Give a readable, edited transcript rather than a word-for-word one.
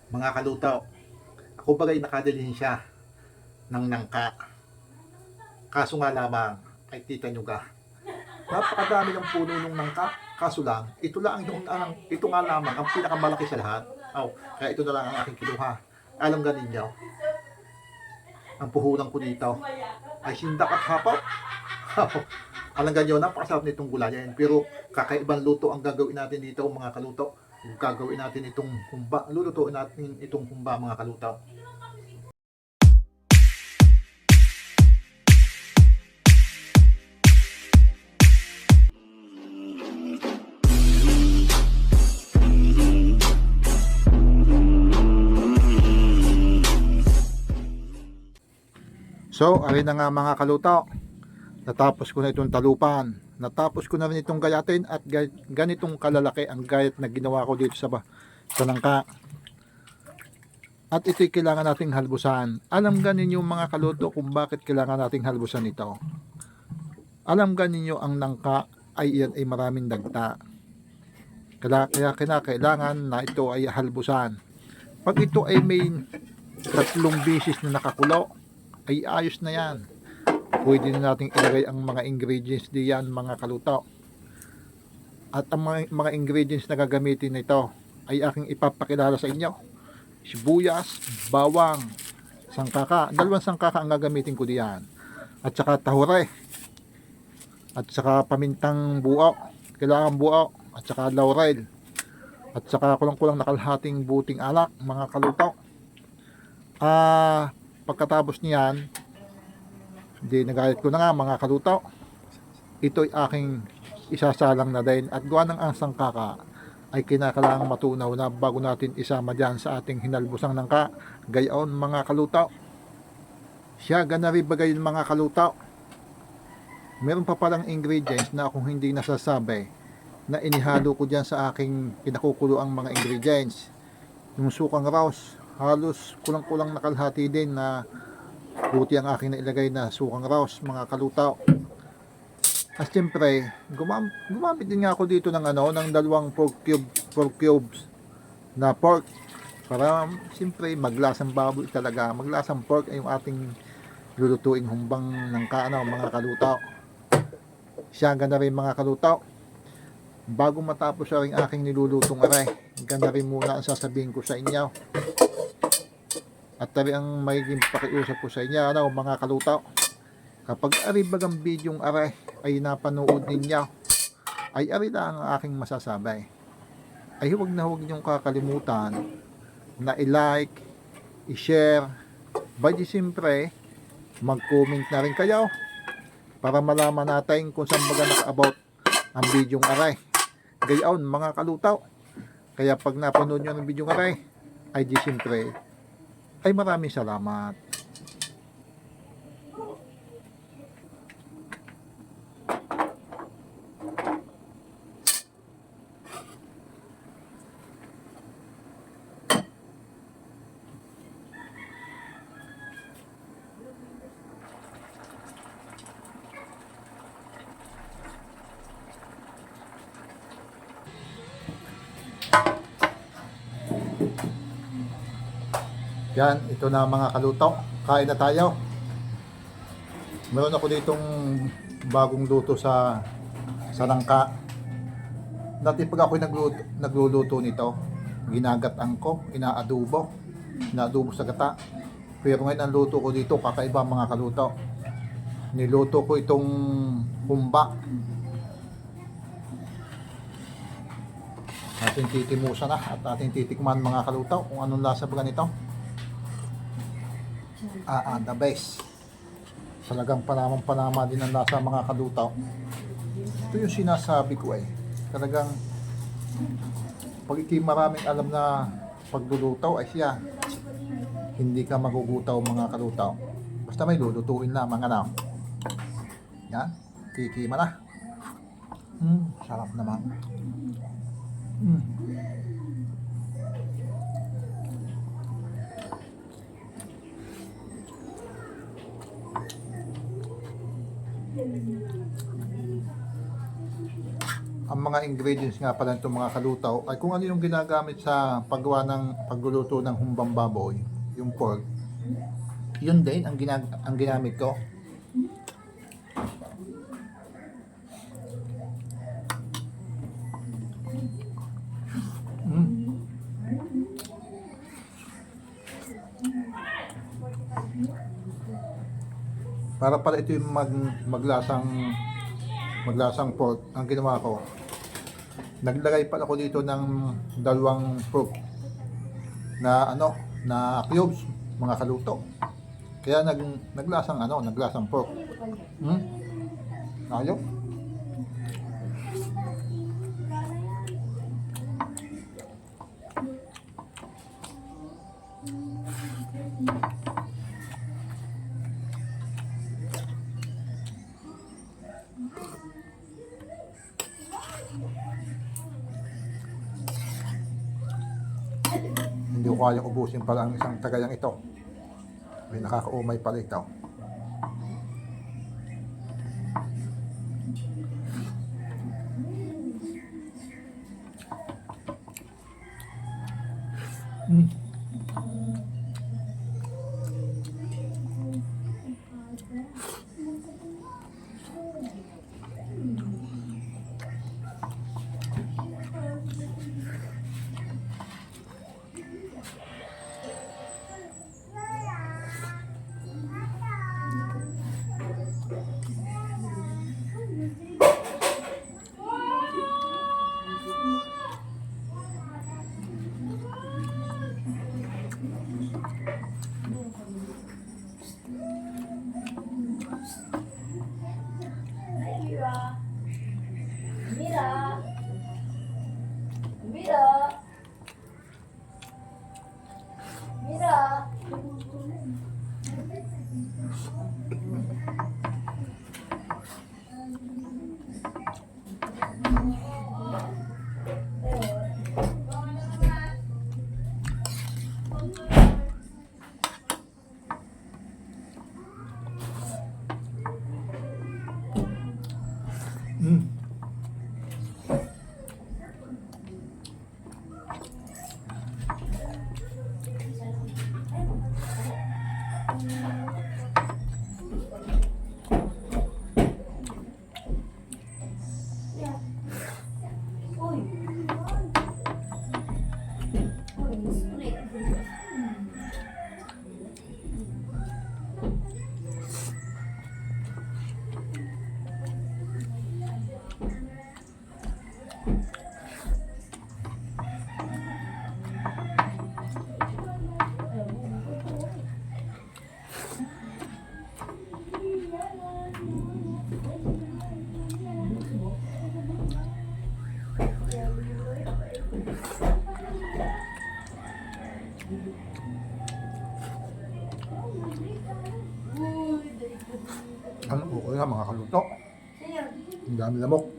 Mga kalutaw, ako bagay nakadalhin siya ng nangka. Kaso nga lamang, ay kita nyo ka, napakadami ng puno ng nangka. Kaso lang, ito nga lamang ang pinakamalaki sa lahat. Kaya ito na lang ang aking kinuha. Alam ganin nyo, ang puhunan ko dito ay sindak at hapaw. Alam ganyo, napakasarap nitong gulayan. Pero kakaibang luto ang gagawin natin dito mga kaluto. Gagawin natin itong humba. Lulutuin natin itong humba mga kaluto. So, ayun na nga mga kaluto. Natapos ko na itong talupan. Natapos ko na rin itong gayatin at ganitong kalalaki ang gayat na ginawa ko dito sa nangka. At ito'y kailangan nating halbusan. Alam ganin yung mga kaluto kung bakit kailangan nating halbusan ito. Alam ganin nyo ang nangka ay iyan ay maraming dagta. Kaya kailangan na ito ay halbusan. Pag ito ay may 3 bisis na nakakulo, ay ayos na yan. Pwede na nating ilagay ang mga ingredients diyan mga kalutaw. At ang mga ingredients na gagamitin nito ay aking ipapakilala sa inyo. Sibuyas, bawang, sangkaka. 2 sangkaka ang gagamitin ko diyan. At saka tahure. At saka pamintang buo. Kailangan buo. At saka laurel. At saka kulang-kulang nakalhating buting alak mga kalutaw. Pagkatapos niyan, nagalit ko na nga mga kalutaw. Ito'y aking isasalang na din at gawa ng ang sangkaka ay kinakailangang matunaw na bago natin isama dyan sa ating hinalbusang nangka. Gayon mga kalutaw. Siya ganari bagay mga kalutaw. Meron pa palang ingredients na akong hindi nasasabi na inihalo ko dyan sa aking pinakukulo ang mga ingredients. Yung sukang raws, halos kulang-kulang nakalhati din na buti ang aking nailagay na sukang raws mga kalutaw. At siyempre gumamit din nga ako dito ng ng 2 pork cubes na pork para siyempre maglasang baboy talaga, maglasang pork ay yung ating lulutuing humbang ng mga kalutaw. Siya ganda rin mga kalutaw. Bago matapos ang aking nilulutong aray, ganda rin muna ang sasabihin ko sa inyo. At tari ang magiging pakiusap ko sa inyo mga kalutaw. Kapag aribagang bidyong aray ay napanood ninyo, ay ari lang ang aking masasabi. Ay huwag niyong kakalimutan na i-like, i-share, di siyempre mag-comment na rin kayo para malaman natin kung saan baga naka-about ang bidyong aray. Gayon mga kalutaw. Kaya pag napanood nyo ng bidyong aray, ay di siyempre ay maraming salamat. Yan, ito na mga kalutaw. Kain na tayo. Meron ako ditong bagong luto sa nangka. Dati pag ako'y nagluluto nito, ginagatan ko, inaadobo sa gata. Pero ngayon ang luto ko dito, kakaiba mga kalutaw. Niluto ko itong humba. Ating titimusan na at ating titikman mga kalutaw kung anong lasa ba ganito. The best. Talagang panamang-panama din ang lasa mga kalutaw. Ito yung sinasabi ko Talagang pag ikay maraming alam na pagluluto ay siya. Hindi ka magugutaw mga kalutaw. Basta may lulutuin na mga Yan, kikima na. Sarap naman. Ang mga ingredients nga pala itong mga kalutaw ay kung ano yung ginagamit sa paggawa ng pagluluto ng humbang baboy, yung pork. Yun din ang ginamit ko. Mm. Para pala ito yung maglasang pork, ang ginawa ko, naglagay pala ako dito ng dalawang pork na cubes, mga kaluto. Kaya naglasang pork. Ayok. Hindi ko kayang ubusin pala ang isang tagayang ito. May nakakaumay pala ito. Mira. Mira. Mira. Mm. Uy. Uy, split. Ano okay nga mga kaluto. Sino? Ang dami lamok.